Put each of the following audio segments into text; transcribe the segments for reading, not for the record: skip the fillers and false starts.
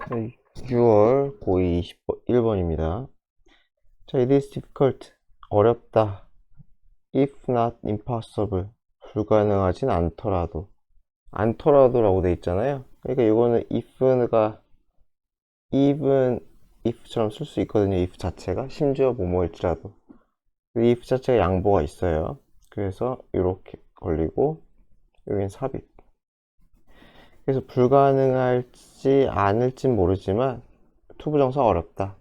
6월 고2 21번입니다. 자, it is difficult. 어렵다. if not impossible. 불가능하진 않더라도. 않더라도라고 돼 있잖아요. 그러니까 이거는 if가 even if처럼 쓸 수 있거든요. if 자체가. 심지어 뭐뭐일지라도. if 자체가 양보가 있어요. 그래서 이렇게 걸리고 여긴 삽입. 그래서 불가능할지 않을진 모르지만 투부정사 어렵다.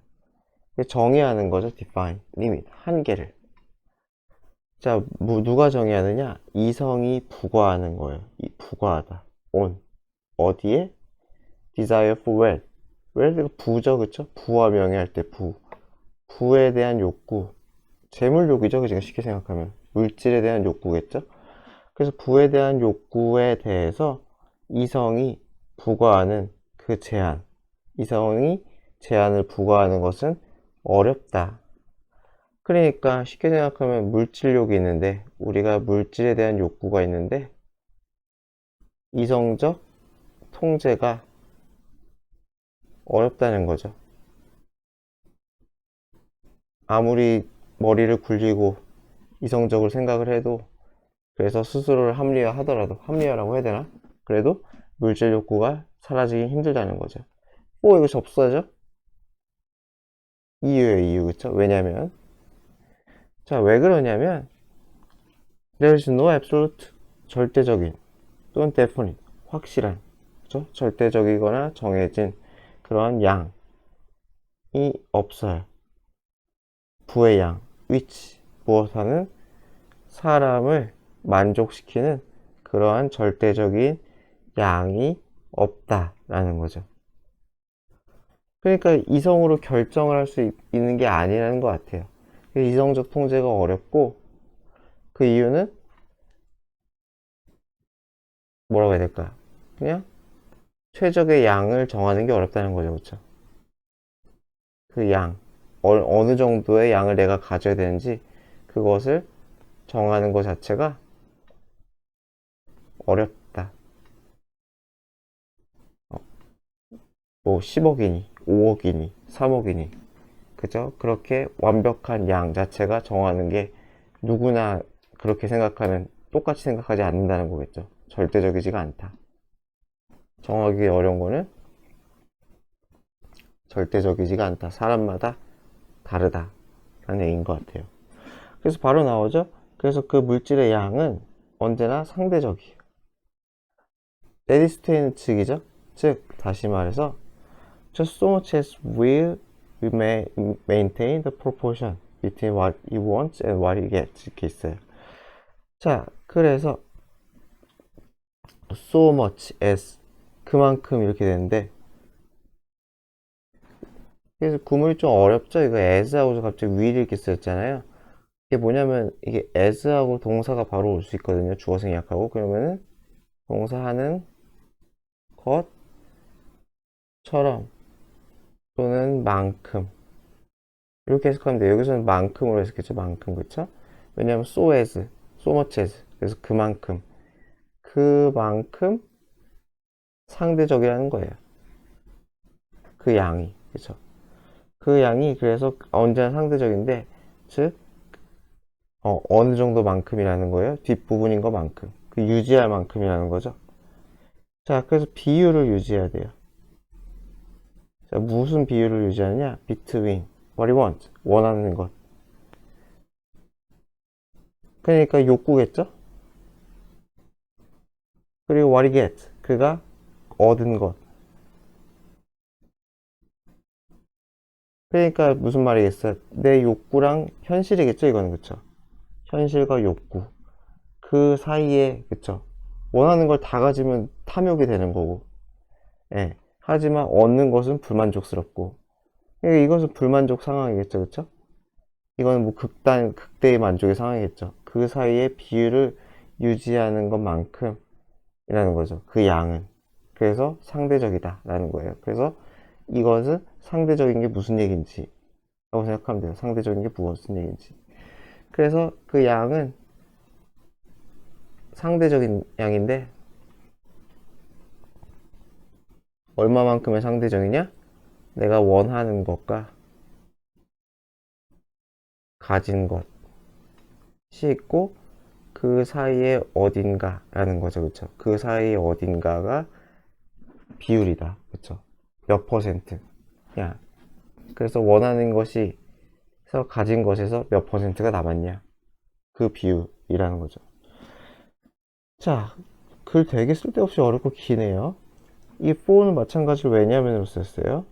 정의하는 거죠. define, limit, 한계를. 자, 누가 정의하느냐? 이성이 부과하는 거예요. 부과하다. on. 어디에? desire for well. well가 부죠, 그쵸? 부와 명예할 때 부. 부에 대한 욕구. 재물욕이죠, 그죠? 쉽게 생각하면. 물질에 대한 욕구겠죠? 그래서 부에 대한 욕구에 대해서 이성이 부과하는 그 제한. 이성이 제한을 부과하는 것은 어렵다. 그러니까 쉽게 생각하면 물질욕이 있는데, 우리가 물질에 대한 욕구가 있는데 이성적 통제가 어렵다는 거죠. 아무리 머리를 굴리고 이성적으로 생각을 해도, 그래서 스스로를 합리화하더라도, 합리화라고 해야 되나? 그래도 물질 욕구가 사라지기 힘들다는 거죠. 이거 접수하죠? 이유예요, 이유. 그쵸? 왜냐면, 자, 왜 그러냐면 there's no absolute, 절대적인, 또는 definite, 확실한, 그쵸? 절대적이거나 정해진 그런 양이 없어요. 부의 양, which, 무엇하는 사람을 만족시키는 그러한 절대적인 양이 없다라는 거죠. 그러니까 이성으로 결정을 할 수 있는 게 아니라는 것 같아요. 이성적 통제가 어렵고, 그 이유는 뭐라고 해야 될까요? 그냥 최적의 양을 정하는 게 어렵다는 거죠. 그렇죠? 그 양, 어느 정도의 양을 내가 가져야 되는지 그것을 정하는 것 자체가 어렵다. 뭐 10억이니 5억이니 3억이니, 그죠? 그렇게 완벽한 양 자체가 정하는 게 누구나 그렇게 생각하는, 똑같이 생각하지 않는다는 거겠죠. 절대적이지가 않다. 정하기 어려운 거는 절대적이지가 않다. 사람마다 다르다 라는 얘기인 것 같아요. 그래서 바로 나오죠. 그래서 그 물질의 양은 언제나 상대적이에요. 에디스테인 측이죠. 즉 다시 말해서 just so much as will maintain the proportion between what he wants and what he gets, 이렇게 있어요. 자, 그래서 so much as, 그만큼 이렇게 되는데, 그래서 구문이 좀 어렵죠. 이거 as하고 갑자기 will 이렇게 쓰였잖아요. 이게 뭐냐면, 이게 as하고 동사가 바로 올 수 있거든요. 주어 생략하고. 그러면은 동사하는 것처럼 또는 만큼, 이렇게 해석하면 돼요. 여기서는 만큼으로 해석했죠. 만큼. 그쵸? 왜냐면 so as, so much as, 그래서 그만큼 상대적이라는 거예요. 그 양이. 그쵸? 그 양이 그래서 언제나 상대적인데, 즉 어느 정도만큼이라는 거예요. 뒷부분인 것만큼, 그 유지할 만큼이라는 거죠. 자, 그래서 비율을 유지해야 돼요. 자, 무슨 비율을 유지하느냐? between what you want, 원하는 것. 그러니까 욕구겠죠? 그리고 what you get, 그가 얻은 것. 그러니까 무슨 말이겠어요? 내 욕구랑 현실이겠죠, 이거는. 그쵸? 현실과 욕구, 그 사이에, 그쵸? 원하는 걸 다 가지면 탐욕이 되는 거고, 예. 하지만 얻는 것은 불만족스럽고, 그러니까 이것은 불만족 상황이겠죠, 그쵸? 이거는 뭐 극대의 만족의 상황이겠죠. 그 사이에 비율을 유지하는 것만큼이라는 거죠. 그 양은. 그래서 상대적이다 라는 거예요. 그래서 이것은 상대적인 게 무슨 얘기인지 라고 생각하면 돼요. 상대적인 게 무슨 얘기인지. 그래서 그 양은 상대적인 양인데, 얼마만큼의 상대적이냐? 내가 원하는 것과 가진 것이 있고 그 사이에 어딘가라는 거죠. 그쵸? 그 사이에 어딘가가 비율이다. 그쵸? 몇 퍼센트. 야. 그래서 원하는 것이 서 가진 것에서 몇 퍼센트가 남았냐. 그 비율이라는 거죠. 자, 글 되게 쓸데없이 어렵고 기네요. 이 for는 마찬가지로 왜냐면으로 썼어요.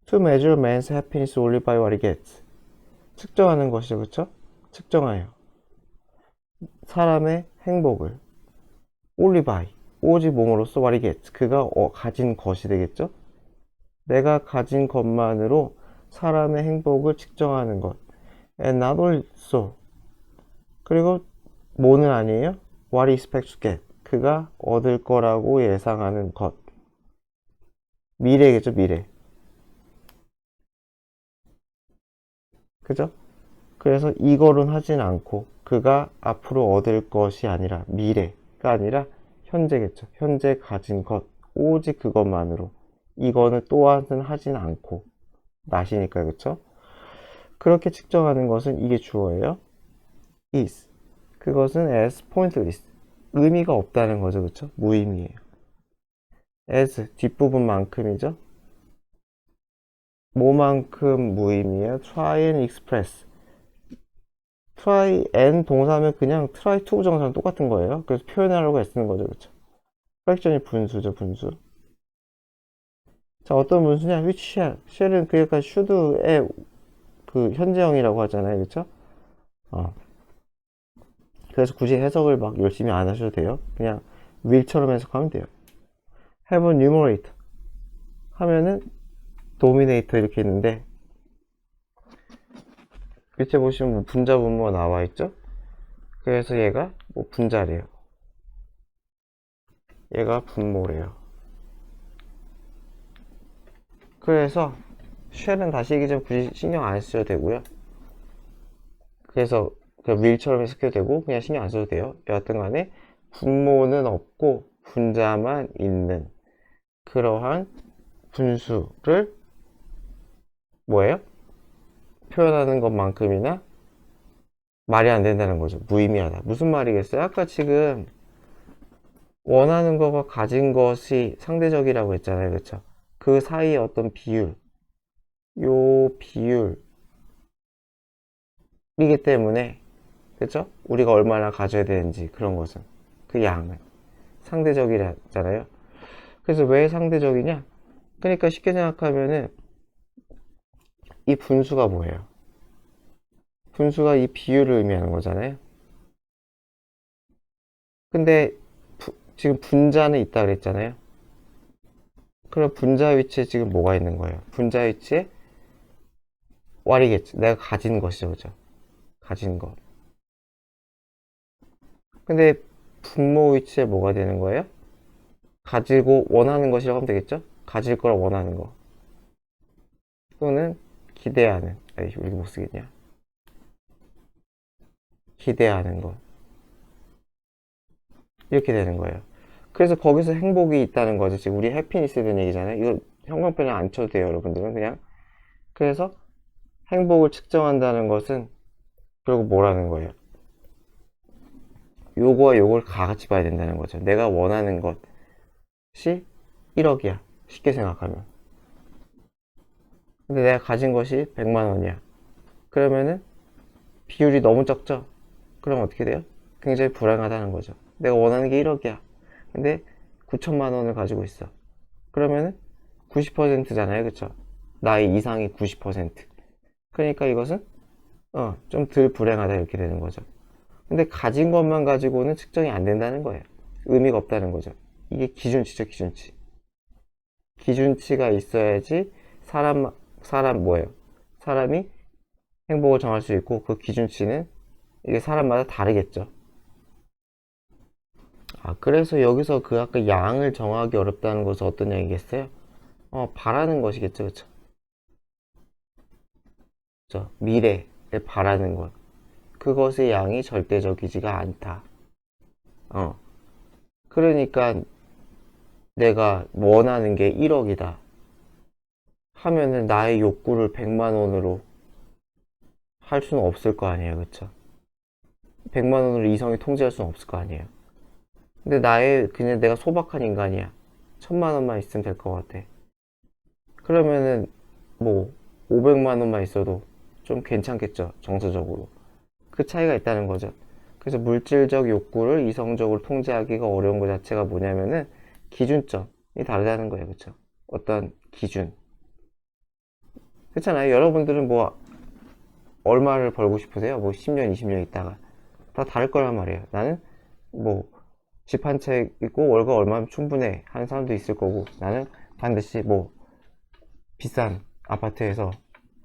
To measure man's happiness only by what he gets. 측정하는 것이죠, 그쵸? 측정하여. 사람의 행복을 only by, 오직 몸으로써 what he gets. 그가 가진 것이 되겠죠? 내가 가진 것만으로 사람의 행복을 측정하는 것. And not only so. 그리고 뭐는 아니에요? What he expects to get. 그가 얻을 거라고 예상하는 것. 미래겠죠, 미래. 그죠? 그래서 이거는 하진 않고 그가 앞으로 얻을 것이 아니라 미래가 아니라 현재겠죠. 현재 가진 것. 오직 그것만으로. 이거는 또한은 하진 않고 not이니까 그쵸? 그렇게 측정하는 것은 이게 주어예요. is. 그것은 as pointless. 의미가 없다는 거죠. 그쵸? 무의미해요. as 뒷부분만큼이죠. 뭐만큼 무의미해요? try and express. try and 동사면 그냥 try to 부정사랑 똑같은 거예요. 그래서 표현하려고 애쓰는 거죠. 그쵸? 프랙션이 분수죠. 분수. 자, 어떤 분수냐? which shall. shall은 그러니까 should의 그 현재형이라고 하잖아요. 그쵸? 그래서 굳이 해석을 막 열심히 안 하셔도 돼요. 그냥 will처럼 해석하면 돼요. have a numerator 하면은 dominator 이렇게 있는데 밑에 보시면 뭐 분자 분모가 나와 있죠. 그래서 얘가 뭐 분자래요. 얘가 분모래요. 그래서 shell은 다시 얘기 좀 굳이 신경 안 쓰셔도 되고요. 그래서 will처럼 해석해도 되고 그냥 신경 안 써도 돼요. 여하튼 간에 분모는 없고 분자만 있는 그러한 분수를 뭐예요? 표현하는 것만큼이나 말이 안 된다는 거죠. 무의미하다. 무슨 말이겠어요? 아까 지금 원하는 것과 가진 것이 상대적이라고 했잖아요. 그렇죠? 그 사이에 어떤 비율, 요 비율이기 때문에 그렇죠? 우리가 얼마나 가져야 되는지 그런 것은 그 양은 상대적이잖아요. 그래서 왜 상대적이냐? 그러니까 쉽게 생각하면은 이 분수가 뭐예요? 분수가 이 비율을 의미하는 거잖아요. 근데 지금 분자는 있다 그랬잖아요. 그럼 분자 위치에 지금 뭐가 있는 거예요? 분자 위치에 what이겠지. 내가 가진 것이죠. 그죠? 가진 것. 근데 분모 위치에 뭐가 되는 거예요? 가지고 원하는 것이라고 하면 되겠죠? 가질 걸 원하는 거. 또는 기대하는. 에이, 우리 못 쓰겠냐? 기대하는 것. 이렇게 되는 거예요. 그래서 거기서 행복이 있다는 거죠. 지금 우리 해피니스에 대한 얘기잖아요. 이거 형광펜을 안 쳐도 돼요, 여러분들은. 그냥. 그래서 행복을 측정한다는 것은 결국 뭐라는 거예요? 요거와 요걸 같이 봐야 된다는 거죠. 내가 원하는 것이 1억이야. 쉽게 생각하면. 근데 내가 가진 것이 100만 원이야. 그러면은 비율이 너무 적죠? 그럼 어떻게 돼요? 굉장히 불행하다는 거죠. 내가 원하는 게 1억이야. 근데 9천만 원을 가지고 있어. 그러면은 90%잖아요. 그쵸? 나의 이상이 90%. 그러니까 이것은 좀 덜 불행하다 이렇게 되는 거죠. 근데 가진 것만 가지고는 측정이 안 된다는 거예요. 의미가 없다는 거죠. 이게 기준치죠, 기준치. 기준치가 있어야지 사람 뭐예요? 사람이 행복을 정할 수 있고 그 기준치는 이게 사람마다 다르겠죠. 그래서 여기서 그 아까 양을 정하기 어렵다는 것은 어떤 양이겠어요? 바라는 것이겠죠, 그쵸? 그쵸? 미래에 바라는 것. 그것의 양이 절대적이지가 않다. 그러니까 내가 원하는 게 1억이다 하면은 나의 욕구를 100만 원으로 할 수는 없을 거 아니에요, 그쵸? 100만 원으로 이성이 통제할 수는 없을 거 아니에요. 근데 그냥 내가 소박한 인간이야. 1000만 원만 있으면 될 것 같아. 그러면은 뭐 500만 원만 있어도 좀 괜찮겠죠, 정서적으로. 그 차이가 있다는 거죠. 그래서 물질적 욕구를 이성적으로 통제하기가 어려운 것 자체가 뭐냐면은 기준점이 다르다는 거예요, 그쵸? 어떤 기준. 그렇잖아요. 여러분들은 뭐 얼마를 벌고 싶으세요? 뭐 10년, 20년 있다가 다 다를 거란 말이에요. 나는 뭐 집 한 채 있고 월급 얼마면 충분해 하는 사람도 있을 거고, 나는 반드시 뭐 비싼 아파트에서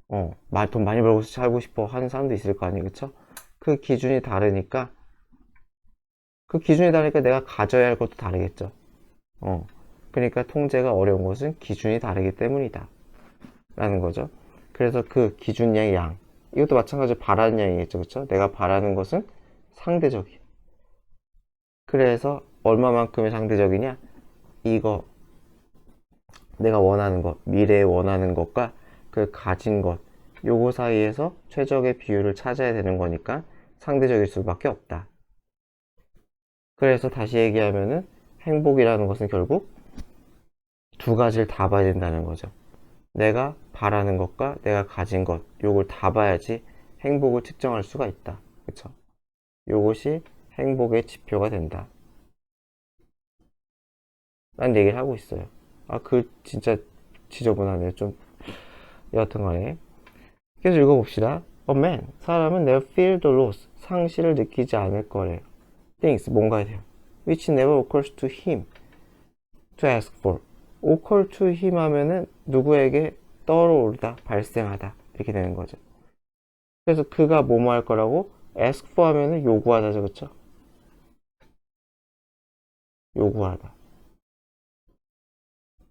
돈 많이 벌고 살고 싶어 하는 사람도 있을 거 아니에요, 그쵸? 그 기준이 다르니까 내가 가져야 할 것도 다르겠죠. 그러니까 통제가 어려운 것은 기준이 다르기 때문이다 라는 거죠. 그래서 그 기준량의 양, 이것도 마찬가지로 바라는 양이겠죠, 그쵸? 내가 바라는 것은 상대적이에요. 그래서 얼마만큼의 상대적이냐, 이거 내가 원하는 것, 미래에 원하는 것과 그 가진 것, 요거 사이에서 최적의 비율을 찾아야 되는 거니까 상대적일 수밖에 없다. 그래서 다시 얘기하면은 행복이라는 것은 결국 두 가지를 다 봐야 된다는 거죠. 내가 바라는 것과 내가 가진 것, 요걸 다 봐야지 행복을 측정할 수가 있다. 그쵸? 요것이 행복의 지표가 된다. 라는 얘기를 하고 있어요. 진짜 지저분하네요. 좀, 여하튼 간에. 계속 읽어봅시다. A man, 사람은 never feel the loss, 상실을 느끼지 않을 거래요. Things, 뭔가에 대한. Which never occurs to him to ask for. occur to him 하면은 누구에게 떠오르다, 발생하다. 이렇게 되는 거죠. 그래서 그가 뭐뭐 할 거라고 ask for 하면은 요구하다죠, 그쵸? 요구하다.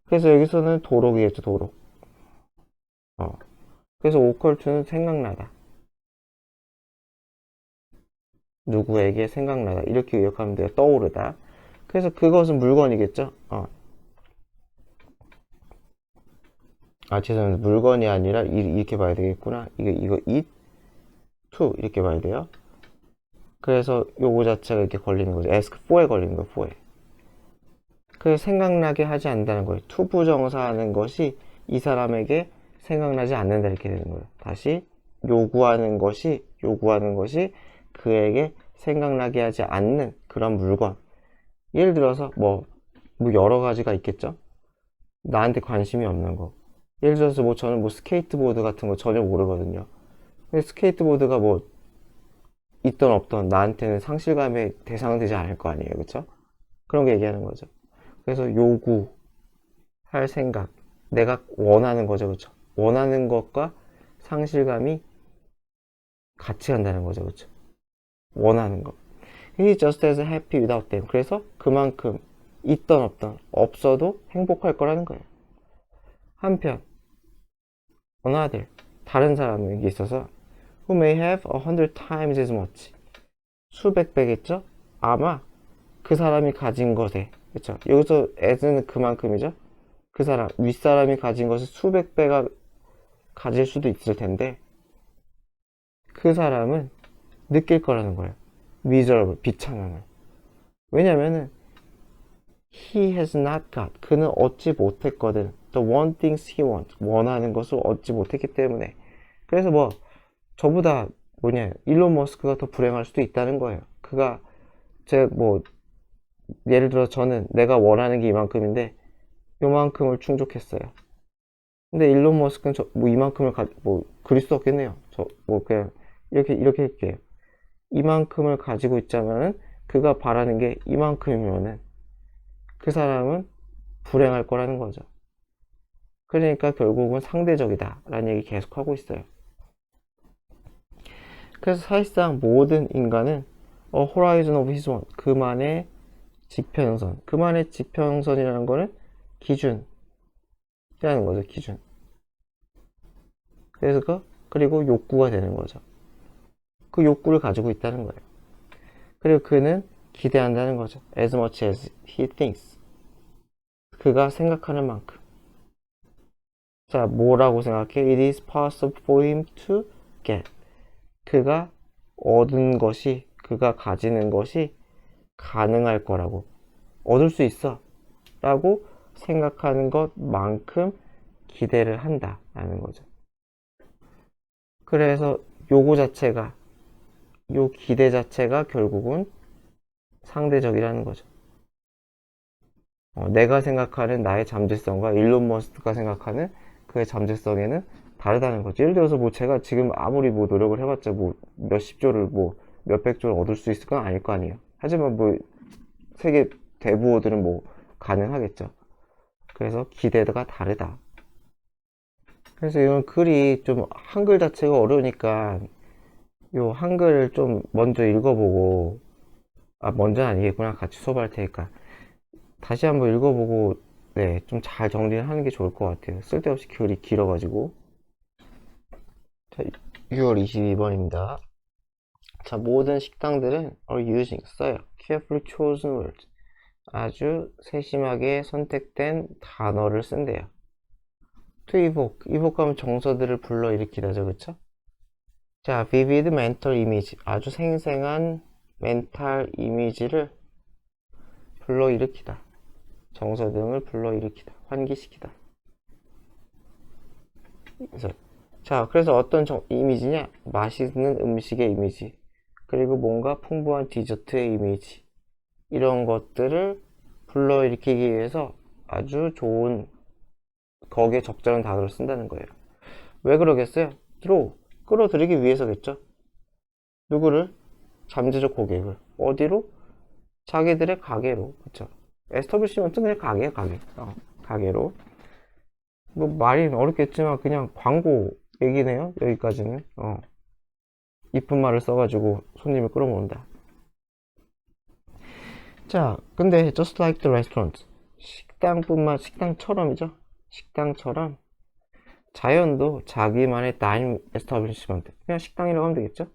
그래서 여기서는 도록이겠죠, 도록. 그래서 occur to는 생각나다. 누구에게 생각나다. 이렇게 기억하면 돼요. 떠오르다. 그래서 그것은 물건이겠죠? 죄송합니다. 물건이 아니라 이렇게 봐야 되겠구나. 이거 it to 이렇게 봐야 돼요. 그래서 요거 자체가 이렇게 걸리는 거죠. ask for에 걸리는 거예요. for에. 그래서 생각나게 하지 않는다는 거예요. to 부정사하는 것이 이 사람에게 생각나지 않는다 이렇게 되는 거예요. 다시 요구하는 것이 그에게 생각나게 하지 않는 그런 물건. 예를 들어서 뭐 여러 가지가 있겠죠. 나한테 관심이 없는 거. 예를 들어서 저는 스케이트보드 같은 거 전혀 모르거든요. 근데 스케이트보드가 있던 없던 나한테는 상실감의 대상은 되지 않을 거 아니에요, 그쵸? 그런 거 얘기하는 거죠. 그래서 요구할 생각, 내가 원하는 거죠, 그쵸? 원하는 것과 상실감이 같이 간다는 거죠, 그쵸? 원하는 거. He just as happy without them. 그래서 그만큼 있던 없던 없어도 행복할 거라는 거예요. 한편 another, 다른 사람에게 있어서 who may have 100 times as much, 수백 배겠죠? 아마 그 사람이 가진 것에, 그쵸? 여기서 as는 그만큼이죠? 그 사람, 윗사람이 가진 것을 수백 배가 가질 수도 있을 텐데 그 사람은 느낄 거라는 거예요. miserable, 비참함을. 왜냐면은 he has not got, 그는 얻지 못했거든. the one things he wants, 원하는 것을 얻지 못했기 때문에. 그래서 저보다 일론 머스크가 더 불행할 수도 있다는 거예요. 그가 예를 들어 저는 내가 원하는 게 이만큼인데 요만큼을 충족했어요. 근데 일론 머스크는 이만큼을 그릴 수 없겠네요. 그냥 이렇게 할게요. 이만큼을 가지고 있자면은 그가 바라는 게 이만큼이면은 그 사람은 불행할 거라는 거죠. 그러니까 결국은 상대적이다 라는 얘기 계속 하고 있어요. 그래서 사실상 모든 인간은 horizon of his own, 그만의 지평선, 그만의 지평선이라는 거는 기준이라는 거죠, 기준. 그래서 그리고 욕구가 되는 거죠. 그 욕구를 가지고 있다는 거예요. 그리고 그는 기대한다는 거죠. as much as he thinks. 그가 생각하는 만큼. 자, 뭐라고 생각해? It is possible for him to get. 그가 얻은 것이, 그가 가지는 것이 가능할 거라고. 얻을 수 있어. 라고 생각하는 것만큼 기대를 한다. 라는 거죠. 그래서 요거 자체가, 요 기대 자체가 결국은 상대적이라는 거죠. 내가 생각하는 나의 잠재성과 일론 머스크가 생각하는 그의 잠재성에는 다르다는 거죠. 예를 들어서 뭐 제가 지금 아무리 뭐 노력을 해봤자 뭐 몇십 조를 뭐 몇백 조를 얻을 수 있을 건 아닐 거 아니에요. 하지만 뭐 세계 대부호들은 뭐 가능하겠죠. 그래서 기대가 다르다. 그래서 이런 글이 좀 한글 자체가 어려우니까 요 한글을 좀 먼저 읽어보고, 먼저는 아니겠구나. 같이 수업할 테니까 다시 한번 읽어보고, 네, 좀 잘 정리를 하는 게 좋을 것 같아요. 쓸데없이 글이 길어가지고. 자, 6월 22번입니다. 자, 모든 식당들은 are using, 써요. carefully chosen words. 아주 세심하게 선택된 단어를 쓴대요. to evoke, evoke하면 정서들을 불러일으키다죠, 그쵸? 자, vivid mental image, 아주 생생한 멘탈 이미지를 불러일으키다. 정서 등을 불러일으키다. 환기시키다. 그래서 어떤 이미지냐? 맛있는 음식의 이미지, 그리고 뭔가 풍부한 디저트의 이미지, 이런 것들을 불러일으키기 위해서 아주 좋은, 거기에 적절한 단어를 쓴다는 거예요. 왜 그러겠어요? 끌어들이기 위해서겠죠. 누구를? 잠재적 고객을. 어디로? 자기들의 가게로. 그쵸? 에스터블리시먼트는 그냥 가게야, 가게. 가게로. 뭐 말이 어렵겠지만 그냥 광고 얘기네요. 여기까지는. 이쁜 말을 써가지고 손님을 끌어모은다. 자, 근데 just like the restaurant, 식당처럼이죠. 식당처럼 자연도 자기만의 다인 에스타블리시먼트, 그냥 식당이라고 하면 되겠죠.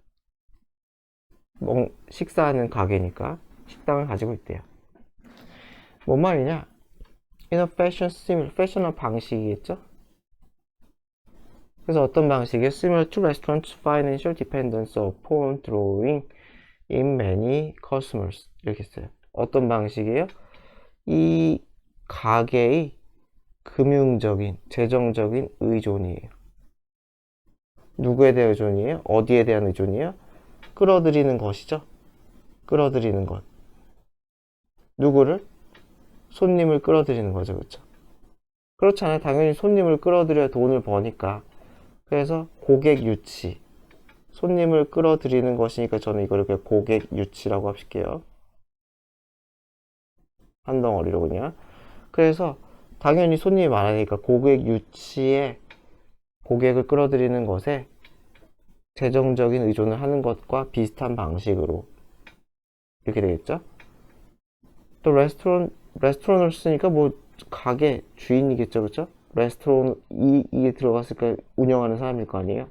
식사하는 가게니까 식당을 가지고 있대요. 뭔 말이냐? In a fashion similar, 패션한 방식이겠죠. 그래서 어떤 방식이에요? Similar to restaurants, financial dependence upon drawing in many customers. 이렇게 써요. 어떤 방식이에요? 이 가게의 금융적인, 재정적인 의존이에요. 누구에 대한 의존이에요? 어디에 대한 의존이에요? 끌어들이는 것이죠. 끌어들이는 것. 누구를? 손님을 끌어들이는 거죠. 그렇죠? 그렇잖아요. 당연히 손님을 끌어들여야 돈을 버니까. 그래서 고객 유치. 손님을 끌어들이는 것이니까 저는 이거를 그냥 고객 유치라고 합시게요. 한 덩어리로 그냥. 그래서 당연히 손님이 많으니까 고객 유치에, 고객을 끌어들이는 것에 재정적인 의존을 하는 것과 비슷한 방식으로 이렇게 되겠죠. 또 레스토랑을 쓰니까 뭐 가게 주인이겠죠, 그렇죠? 이게 들어갔으니까 운영하는 사람일 거 아니에요.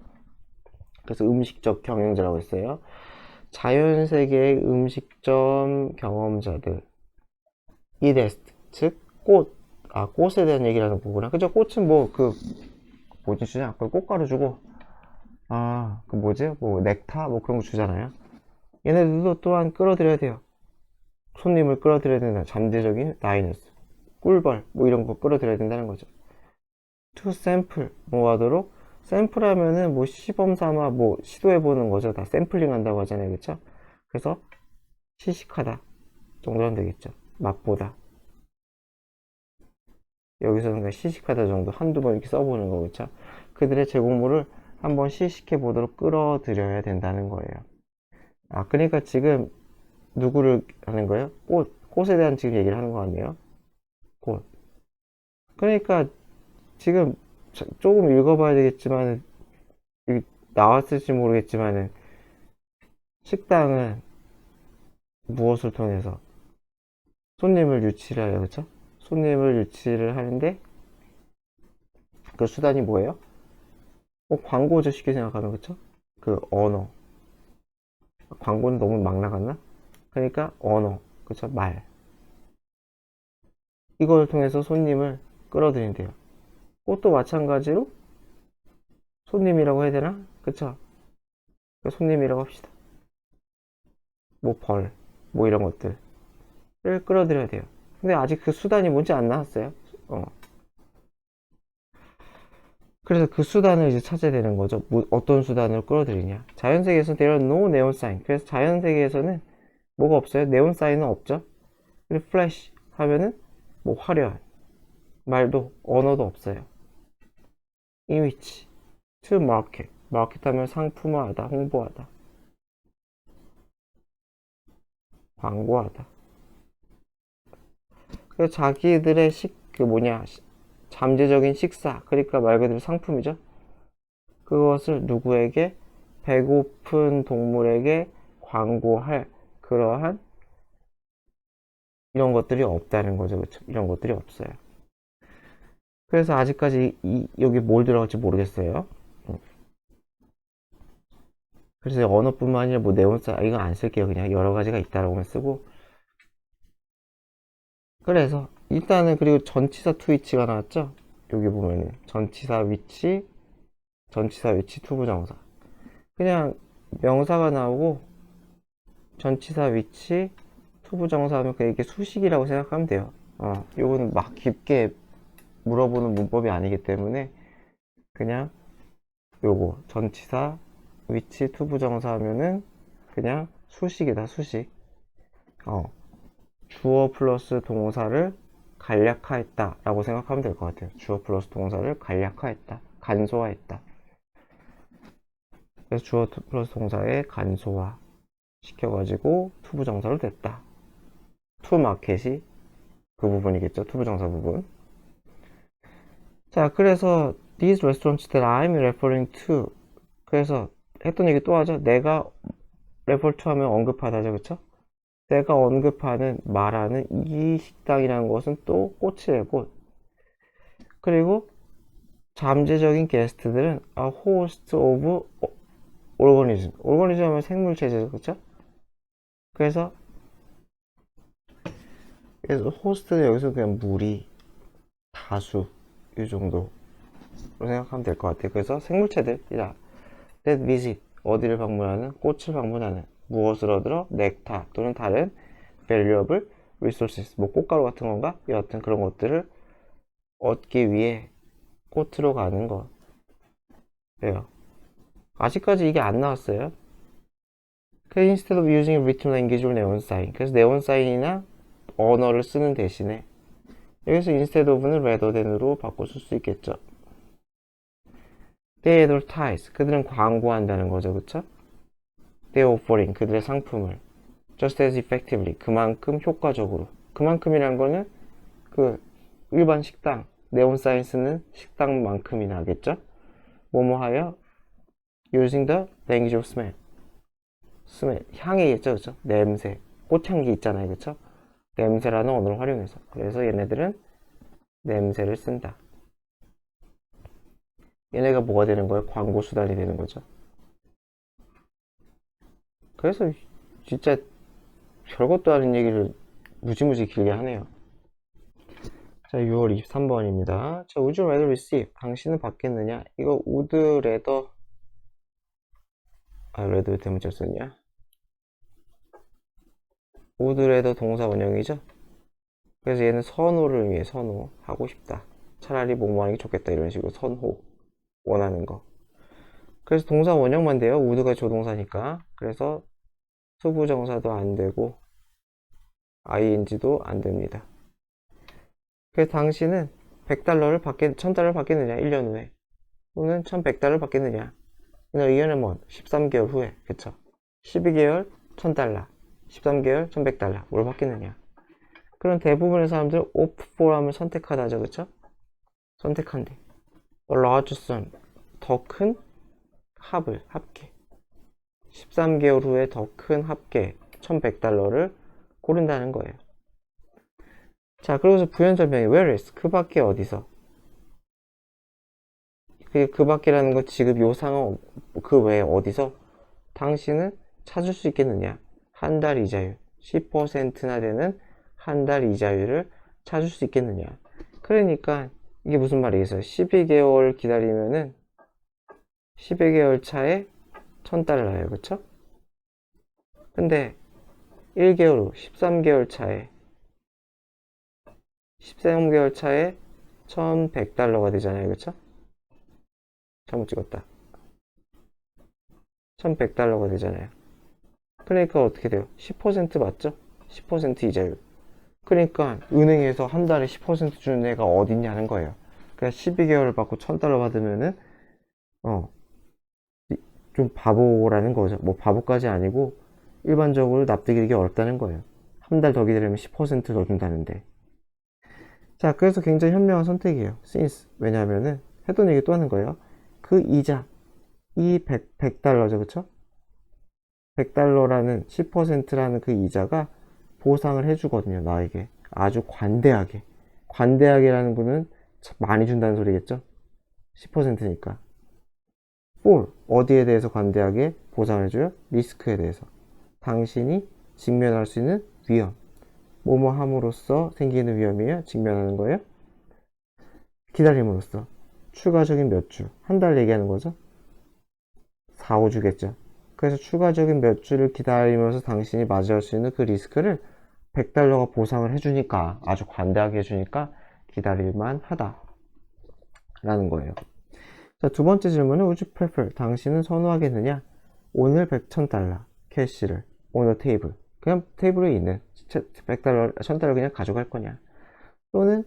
그래서 음식적 경영자라고 했어요. 자연세계의 음식점 경험자들, 이데스트, 즉 꽃에 대한 얘기를 하는 거구나. 그죠? 꽃은 뭐 뭐지 주냐? 그 꽃가루 주고, 그 뭐지? 뭐 넥타 뭐 그런 거 주잖아요. 얘네들도 또한 끌어들여야 돼요. 손님을 끌어들여야 된다. 잠재적인 다이너스, 꿀벌 뭐 이런 거 끌어들여야 된다는 거죠. to sample, 뭐 하도록, 샘플하면은 뭐 시범 삼아 뭐 시도해보는 거죠. 다 샘플링 한다고 하잖아요. 그쵸? 그래서 시식하다 정도 하면 되겠죠. 맛보다. 여기서는 그냥 시식하다 정도 한두 번 이렇게 써보는 거. 그쵸? 그들의 제공물을 한번 시식해 보도록 끌어들여야 된다는 거예요. 그러니까 지금 누구를 하는 거예요? 꽃에 대한 지금 얘기를 하는 거 아니에요? 꽃. 그러니까 지금 조금 읽어봐야 되겠지만 나왔을지 모르겠지만은, 식당은 무엇을 통해서 손님을 유치를 해요, 그쵸? 손님을 유치를 하는데 그 수단이 뭐예요? 광고죠, 쉽게 생각하면. 그쵸? 그 언어, 광고는 너무 막 나갔나? 그러니까 언어, 그쵸? 말. 이걸 통해서 손님을 끌어들인대요. 꽃도 마찬가지로 손님이라고 해야 되나? 그쵸? 손님이라고 합시다. 뭐 벌, 뭐 이런 것들을 끌어들여야 돼요. 근데 아직 그 수단이 뭔지 안 나왔어요. 그래서 그 수단을 이제 찾아야 되는 거죠. 어떤 수단으로 끌어들이냐. 자연세계에서는 there are no neon sign. 그래서 자연세계에서는 뭐가 없어요? 네온 사인은 없죠. 그리고 flash 하면은 뭐 화려한 말도 언어도 없어요. in which to market. 마켓 하면 상품화하다, 홍보하다, 광고하다. 그래서 자기들의 잠재적인 식사, 그러니까 말 그대로 상품이죠. 그것을 누구에게? 배고픈 동물에게 광고할 그러한 이런 것들이 없다는 거죠. 그렇죠? 이런 것들이 없어요. 그래서 아직까지 여기 뭘 들어갈지 모르겠어요. 그래서 언어뿐만 아니라 뭐 네온사 이거 안 쓸게요. 그냥 여러 가지가 있다라고만 쓰고. 그래서 일단은 그리고 전치사 투 위치가 나왔죠. 여기 보면은 전치사 위치 투부정사. 그냥 명사가 나오고 전치사 위치 투부정사 하면 그냥 이게 수식이라고 생각하면 돼요. 요거는 막 깊게 물어보는 문법이 아니기 때문에 그냥 요거 전치사 위치 투부정사 하면은 그냥 수식이다, 수식. 주어 플러스 동사를 간략화했다 라고 생각하면 될 것 같아요. 주어 플러스 동사를 간략화했다, 간소화했다. 그래서 주어 플러스 동사에 간소화 시켜가지고 투부정사로 됐다. 투 마켓이 그 부분이겠죠. 투부정사 부분. 자, 그래서 these restaurants that I'm referring to. 그래서 했던 얘기 또 하죠. 내가 refer to 하면 언급하다죠. 그쵸? 내가 언급하는, 말하는 이 식당이라는 것은 또 꽃이래, 꽃. 그리고 잠재적인 게스트들은 a host of organism. organism 하면 생물체제죠. 그쵸? 그래서 호스트는 여기서 그냥 무리, 다수, 이 정도로 생각하면 될 것 같아요. 그래서 생물체들이다. that visit, 어디를 방문하는, 꽃을 방문하는, 무엇을 얻으러, 넥타 또는 다른 valuable resources, 뭐 꽃가루 같은 건가? 여하튼 그런 것들을 얻기 위해 꽃으로 가는 것. 왜요? 아직까지 이게 안 나왔어요. 그래서 instead of using written language or neon sign. 그래서 네온 사인이나 언어를 쓰는 대신에 여기서 instead of는 rather than으로 바꿔 쓸 수 있겠죠. They advertise. 그들은 광고한다는 거죠. 그쵸? They offering. 그들의 상품을 just as effectively. 그만큼 효과적으로. 그만큼이란 거는 그 일반 식당, 네온 사인 쓰는 식당만큼이나 하겠죠? 뭐뭐 하여 using the language of smell. smell. 향이겠죠. 그쵸? 냄새. 꽃향기 있잖아요. 그쵸? 냄새라는 언어를 활용해서. 그래서 얘네들은 냄새를 쓴다. 얘네가 뭐가 되는 거예요? 광고 수단이 되는 거죠. 그래서 진짜 별것도 아닌 얘기를 무지무지 길게 하네요. 자, 6월 23번입니다. 자, would you rather receive? 당신은 받겠느냐? 이거 would rather rather 대문자 썼냐? would rather 동사 원형이죠? 그래서 얘는 선호를 위해 선호 하고 싶다. 차라리 뭐뭐 하는 게 좋겠다. 이런 식으로 선호 원하는 거. 그래서 동사 원형만 돼요. would가 조동사니까. 그래서 투부정사도 안 되고 ing도 안 됩니다. 그래서 당신은 100달러를 1000달러를 받겠느냐? 1년 후에. 또는 1100달러를 받겠느냐? 의견은 뭐 13개월 후에. 그쵸? 12개월 1000달러, 13개월 1100달러. 뭘 받겠느냐? 그런 대부분의 사람들 opt for 하면 선택하다죠. 그쵸? 선택한대. a large sum. 더 큰 합을, 합계. 13개월 후에 더 큰 합계 1100달러를 고른다는 거예요. 자, 그러고서 부연 설명이 where is? 그 밖에 어디서? 그 밖이라는 건 지금 요 상황 그 외에 어디서 당신은 찾을 수 있겠느냐? 한 달 이자율 10%나 되는 한 달 이자율을 찾을 수 있겠느냐. 그러니까 이게 무슨 말이겠어요? 12개월 기다리면은 12개월 차에 1000달러예요. 그쵸? 근데 1개월 후 13개월 차에 13개월 차에 1100달러가 되잖아요. 그쵸? 잘못 찍었다. 1100달러가 되잖아요. 그러니까 어떻게 돼요? 10% 맞죠? 10% 이자율. 그러니까 은행에서 한 달에 10% 주는 애가 어딨냐는 거예요. 그냥 12개월을 받고 1000달러 받으면은 좀 바보라는 거죠. 뭐 바보까지 아니고 일반적으로 납득이 되기 어렵다는 거예요. 한 달 더 기다리면 10%더 준다는데. 자, 그래서 굉장히 현명한 선택이에요. since. 왜냐하면은 했던 얘기 또 하는 거예요. 그 이자, 이 100달러죠. 그쵸? 100달러라는 10%라는 그 이자가 보상을 해주거든요. 나에게. 아주 관대하게. 관대하게라는 거는 많이 준다는 소리겠죠? 10%니까. for. 어디에 대해서 관대하게 보상해줘요? 리스크에 대해서. 당신이 직면할 수 있는 위험. 뭐뭐 함으로써 생기는 위험이에요? 직면하는 거예요? 기다림으로써. 추가적인 몇 주. 한 달 얘기하는 거죠? 4, 5주겠죠. 그래서 추가적인 몇 주를 기다리면서 당신이 맞이할 수 있는 그 리스크를 100달러가 보상을 해주니까, 아주 관대하게 해주니까 기다릴만 하다 라는 거예요. 자, 두 번째 질문은 would you prefer? 당신은 선호하겠느냐? 오늘 100,000달러 캐시를 오늘 테이블, 그냥 테이블에 있는 100달러, 1000달러 그냥 가져갈 거냐? 또는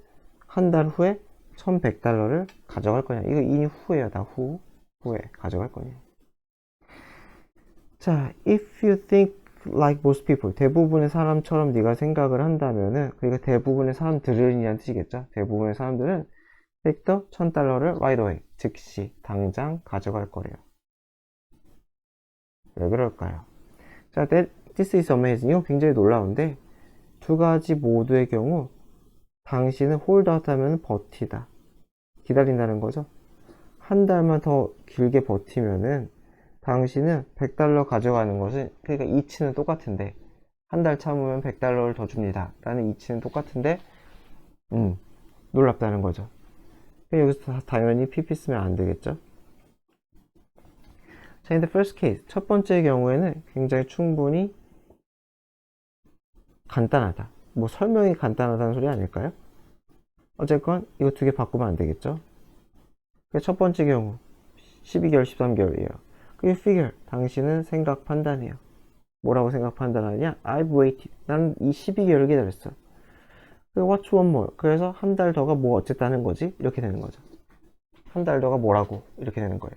한 달 후에 1100달러를 가져갈 거냐? 이거 인 후에요. 다 후에 가져갈 거냐? 자, if you think like most people, 대부분의 사람처럼 네가 생각을 한다면은, 그러니까 대부분의 사람들은이란 뜻이겠죠. 대부분의 사람들은 take the 1000달러를 right away, 즉시 당장 가져갈 거래요. 왜 그럴까요? 자, this is amazing. 이거 굉장히 놀라운데, 두 가지 모두의 경우 당신은 hold out 하면 버티다, 기다린다는 거죠. 한 달만 더 길게 버티면은 당신은 100달러 가져가는 것은, 그러니까 이치는 똑같은데, 한 달 참으면 100달러를 더 줍니다 라는 이치는 똑같은데 놀랍다는 거죠. 여기서 당연히 PP 쓰면 안 되겠죠. 자, in the first case, 첫 번째 경우에는 굉장히 충분히 간단하다. 뭐 설명이 간단하다는 소리 아닐까요? 어쨌건 이거 두 개 바꾸면 안 되겠죠. 첫 번째 경우 12개월, 13개월이에요. 그 figure, 당신은 생각 판단해요. 뭐라고 생각 판단하냐? I've waited. 나는 이 12개월을 기다렸어. What's one more? 그래서 한 달 더가 뭐 어쨌다는 거지? 이렇게 되는 거죠. 한 달 더가 뭐라고? 이렇게 되는 거예요.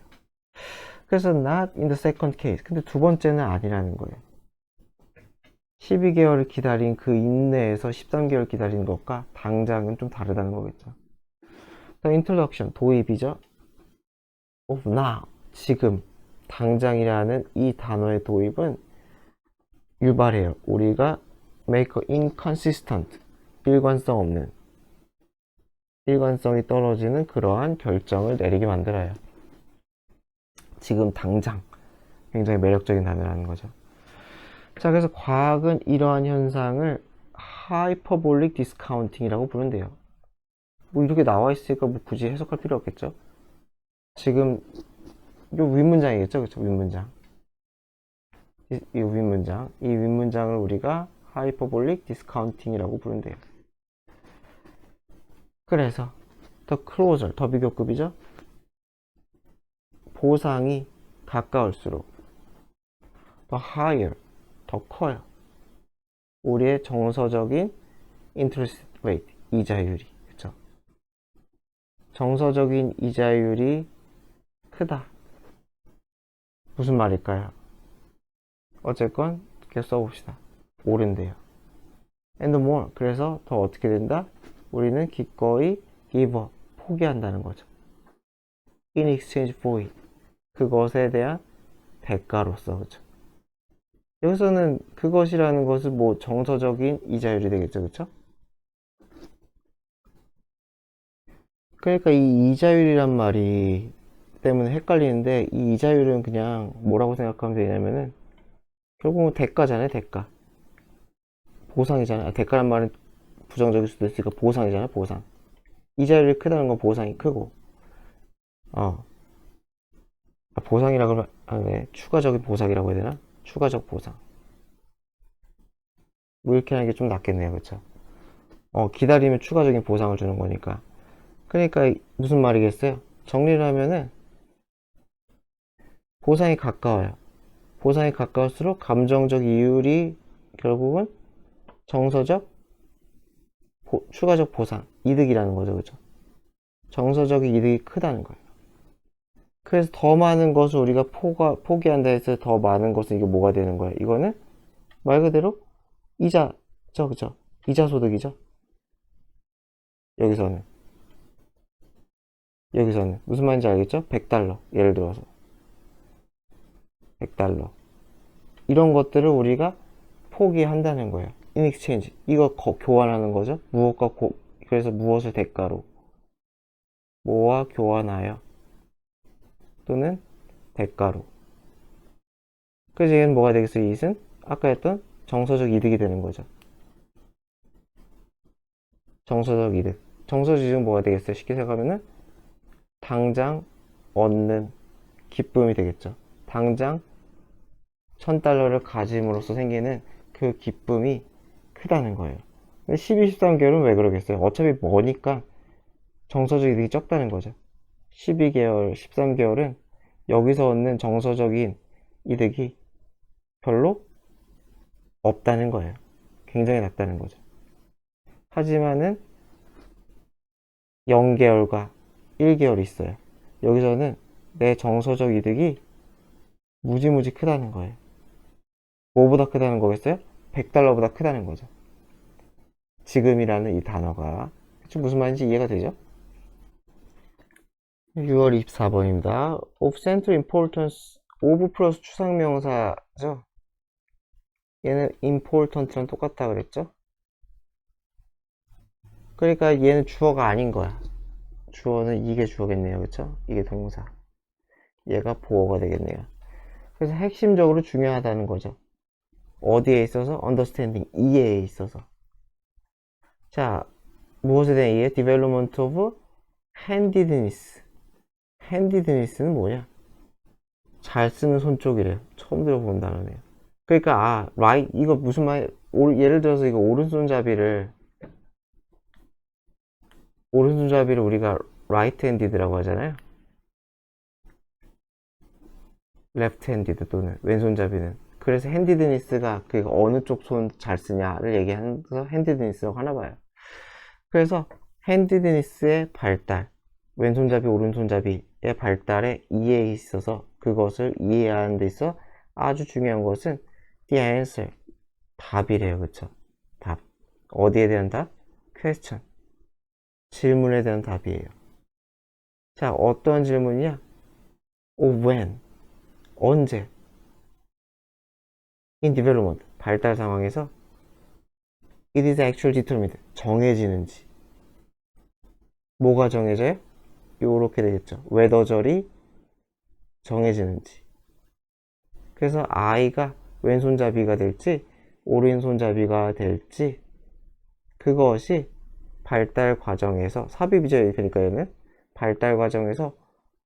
그래서 not in the second case. 근데 두 번째는 아니라는 거예요. 12개월을 기다린 그 인내에서 13개월 기다린 것과 당장은 좀 다르다는 거겠죠. The introduction, 도입이죠. of now, 지금, 당장이라는 이 단어의 도입은 유발해요. 우리가 make a inconsistent, 일관성이 떨어지는 그러한 결정을 내리게 만들어요. 지금 당장, 굉장히 매력적인 단어라는 거죠. 자, 그래서 과학은 이러한 현상을 하이퍼볼릭 디스카운팅이라고 부른대요. 뭐 이렇게 나와 있으니까 뭐 굳이 해석할 필요 없겠죠. 지금 이 윗문장이겠죠, 그렇죠? 윗문장. 이 윗문장을 우리가 하이퍼볼릭 디스카운팅이라고 부른대요. 그래서 더 클로저, 더 비교급이죠. 보상이 가까울수록 더 higher, 더 커요. 우리의 정서적인 interest rate, 이자율이, 그쵸? 정서적인 이자율이 크다. 무슨 말일까요? 어쨌건 이렇게 써봅시다. 오른대요. and more, 그래서 더 어떻게 된다? 우리는 기꺼이 give up, 포기한다는 거죠. in exchange for it, 그것에 대한 대가로서, 그쵸? 여기서는 그것이라는 것은 뭐 정서적인 이자율이 되겠죠, 그쵸? 그러니까 이 이자율이란 말이 때문에 헷갈리는데, 이 이자율은 그냥 뭐라고 생각하면 되냐면은 결국은 대가잖아요, 대가. 보상이잖아요. 대가란 말은 부정적일 수도 있으니까 보상이잖아, 보상. 이 자리를 크다는 건 보상이 크고, 보상이라 그러면, 네. 추가적인 보상이라고 해야 되나? 추가적 보상. 뭐 이렇게 하는 게 좀 낫겠네요, 그쵸? 기다리면 추가적인 보상을 주는 거니까. 그러니까 무슨 말이겠어요? 정리를 하면은 보상이 가까워요. 보상이 가까울수록 감정적 이율이 결국은 정서적 추가적 보상, 이득이라는 거죠, 그죠? 정서적 이득이 크다는 거예요. 그래서 더 많은 것을 우리가 포기한다 해서 더 많은 것은 이게 뭐가 되는 거예요? 이거는 말 그대로 이자죠, 그죠? 이자 소득이죠. 여기서는 무슨 말인지 알겠죠? 100달러 예를 들어서 100달러 이런 것들을 우리가 포기한다는 거예요. in exchange 이거 교환하는 거죠. 무엇과 그래서 무엇을 대가로 뭐와 교환하여 또는 대가로. 그래서 얘는 뭐가 되겠어요? 이것은 아까 했던 정서적 이득이 되는 거죠. 정서적 이득. 정서적 이득은 뭐가 되겠어요? 쉽게 생각하면은 당장 얻는 기쁨이 되겠죠. 당장 1000달러를 가짐으로써 생기는 그 기쁨이 크다는 거예요. 12, 13개월은 왜 그러겠어요? 어차피 뭐니까 정서적 이득이 적다는 거죠. 12개월, 13개월은 여기서 얻는 정서적인 이득이 별로 없다는 거예요. 굉장히 낮다는 거죠. 하지만은 0개월과 1개월이 있어요. 여기서는 내 정서적 이득이 무지무지 크다는 거예요. 뭐보다 크다는 거겠어요? 100달러보다 크다는 거죠. 지금이라는 이 단어가 무슨 말인지 이해가 되죠? 6월 24번입니다. of central importance of 플러스 추상명사죠. 얘는 important랑 똑같다 그랬죠? 그러니까 얘는 주어가 아닌 거야. 주어는 이게 주어겠네요. 그쵸? 이게 동사. 얘가 보어가 되겠네요. 그래서 핵심적으로 중요하다는 거죠. 어디에 있어서? understanding, 이해에 있어서. 자, 무엇에 대한 이해? development of handedness. handedness는 뭐냐? 잘 쓰는 손 쪽이래요. 처음 들어본 단어네요. 그러니까 right 이거 무슨 말? 예를 들어서 이거 오른손잡이를 우리가 right handed라고 하잖아요. left handed 또는 왼손잡이는. 그래서 handedness가 그 어느 쪽 손 잘 쓰냐를 얘기하면서 handedness라고 하나 봐요. 그래서 handedness의 발달, 왼손잡이 오른손잡이의 발달에 이해에 있어서 그것을 이해하는 데 있어 아주 중요한 것은 the answer, 답이래요. 그쵸? 답. 어디에 대한 답? question. 질문에 대한 답이에요. 자, 어떤 질문이냐? when. 언제? in development. 발달 상황에서 it is actually determined. 정해지는지. 뭐가 정해져요? 요렇게 되겠죠. 웨더절이 정해지는지. 그래서 아이가 왼손잡이가 될지 오른손잡이가 될지 그것이 발달 과정에서 삽입이죠. 그러니까 얘는 발달 과정에서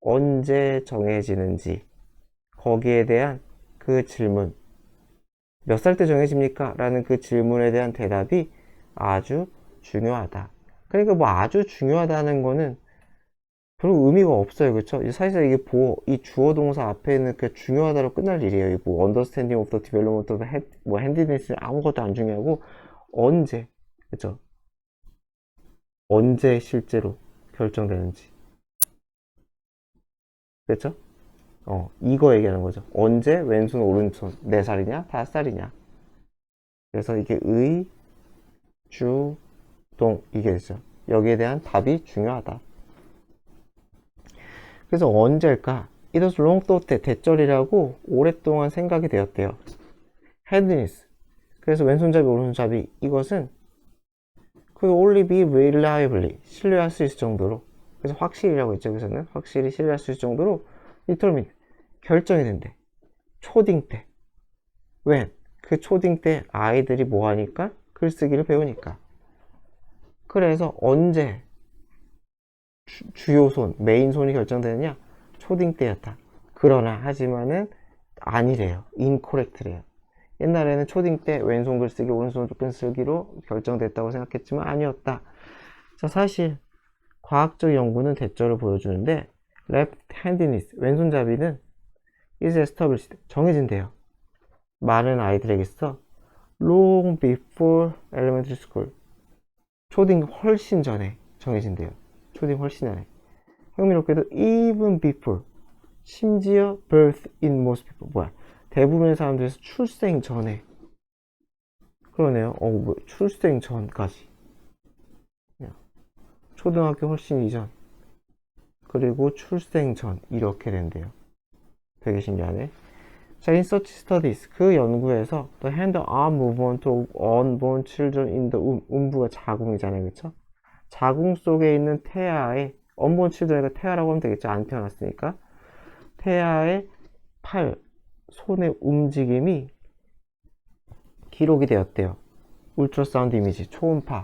언제 정해지는지 거기에 대한 그 질문 몇 살 때 정해집니까? 라는 그 질문에 대한 대답이 아주 중요하다. 그러니까 뭐 아주 중요하다는 거는 별로 의미가 없어요. 그쵸? 사실상 이게 이 주어 동사 앞에는 그 중요하다로 끝날 일이에요. 뭐 understanding of the development of handedness는 아무것도 안 중요하고 언제, 그쵸? 언제 실제로 결정되는지. 그쵸? 이거 얘기하는 거죠. 언제 왼손 오른손 4살이냐 5살이냐. 그래서 이게 주, 동 이게 있죠. 여기에 대한 답이 중요하다. 그래서 언제일까? It was long thought, 대절이라고 오랫동안 생각이 되었대요. handedness. 그래서 왼손잡이 오른손잡이 이것은 could only be reliably 신뢰할 수 있을 정도로 그래서 확실이라고 했죠. 그래서는 확실히 신뢰할 수 있을 정도로 determined 결정이 된대. 초딩 때. when? 그 초딩 때 아이들이 뭐 하니까? 글쓰기를 배우니까. 그래서 언제 주요 손, 메인 손이 결정되느냐? 초딩 때였다. 그러나 하지만은 아니래요. 인코렉트래요. 옛날에는 초딩 때 왼손 글쓰기, 오른손 글쓰기로 결정됐다고 생각했지만 아니었다. 자, 사실 과학적 연구는 대조를 보여주는데 left-handedness, 왼손잡이는 is established, 정해진대요. 많은 아이들에게서 long before elementary school, 초딩 훨씬 전에 정해진대요. 초딩 훨씬 전에. 흥미롭게도 even before, 심지어 birth in most people, 뭐야, 대부분의 사람들에서 출생 전에. 그러네요. 뭐, 출생 전까지. 초등학교 훨씬 이전, 그리고 출생 전, 이렇게 된대요. 되게 신기하네. 자, in such studies, 그 연구에서 the hand-arm movement of unborn children in the womb, 음부가 자궁이잖아요, 그쵸? 자궁 속에 있는 태아의, unborn children이니까 태아라고 하면 되겠죠? 안 태어났으니까. 태아의 팔, 손의 움직임이 기록이 되었대요. 울트라사운드 이미지, 초음파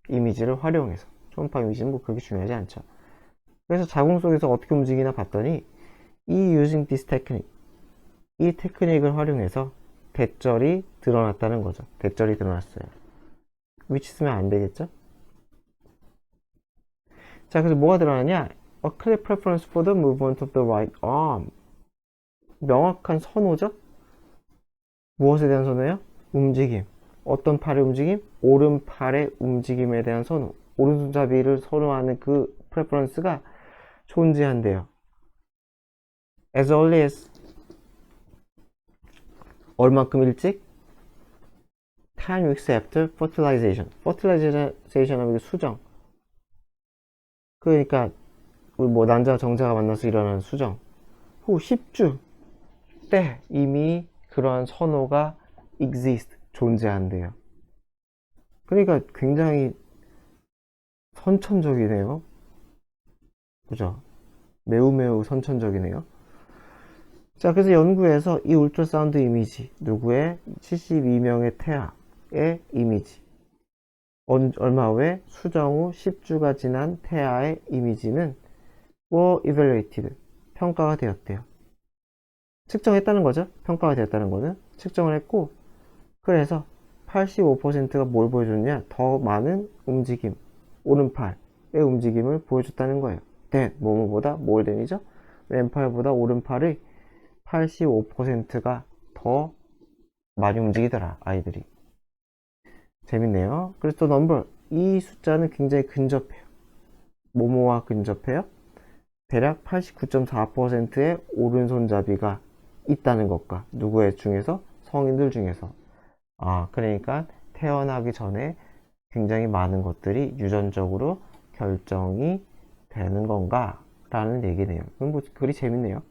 이미지를 활용해서. 초음파 이미지는 뭐 그렇게 중요하지 않죠. 그래서 자궁 속에서 어떻게 움직이나 봤더니 이 using this technique, 이 테크닉을 활용해서 대절이 드러났다는 거죠. 대절이 드러났어요. which 쓰면 안 되겠죠? 자, 그래서 뭐가 드러나냐? A clear preference for the movement of the right arm. 명확한 선호죠? 무엇에 대한 선호예요? 움직임. 어떤 팔의 움직임? 오른팔의 움직임에 대한 선호. 오른손잡이를 선호하는 그 프레퍼런스가 존재한대요. As early as, 얼만큼 일찍? 10 weeks after fertilization. fertilization 하면 수정. 그러니까 뭐 난자와 정자가 만나서 일어나는 수정. 후 10주 때 이미 그러한 선호가 exist, 존재한대요. 그러니까 굉장히 선천적이네요. 그죠? 매우 선천적이네요. 자, 그래서 연구에서 이 울트라사운드 이미지, 누구의 72명의 태아의 이미지, 얼마 후에 수정 후 10주가 지난 태아의 이미지는 were evaluated, 평가가 되었대요. 측정했다는 거죠. 평가가 되었다는 거는 측정을 했고, 그래서 85%가 뭘 보여줬냐? 더 많은 움직임, 오른팔의 움직임을 보여줬다는 거예요. 뭐뭐보다 more than이죠. 왼팔보다 오른팔의 85%가 더 많이 움직이더라, 아이들이. 재밌네요. 그래서 또 넘버, 이 숫자는 굉장히 근접해요. 뭐뭐와 근접해요? 대략 89.4%의 오른손잡이가 있다는 것과 누구의 중에서? 성인들 중에서. 그러니까 태어나기 전에 굉장히 많은 것들이 유전적으로 결정이 되는 건가? 라는 얘기네요. 그럼 뭐 글이 재밌네요.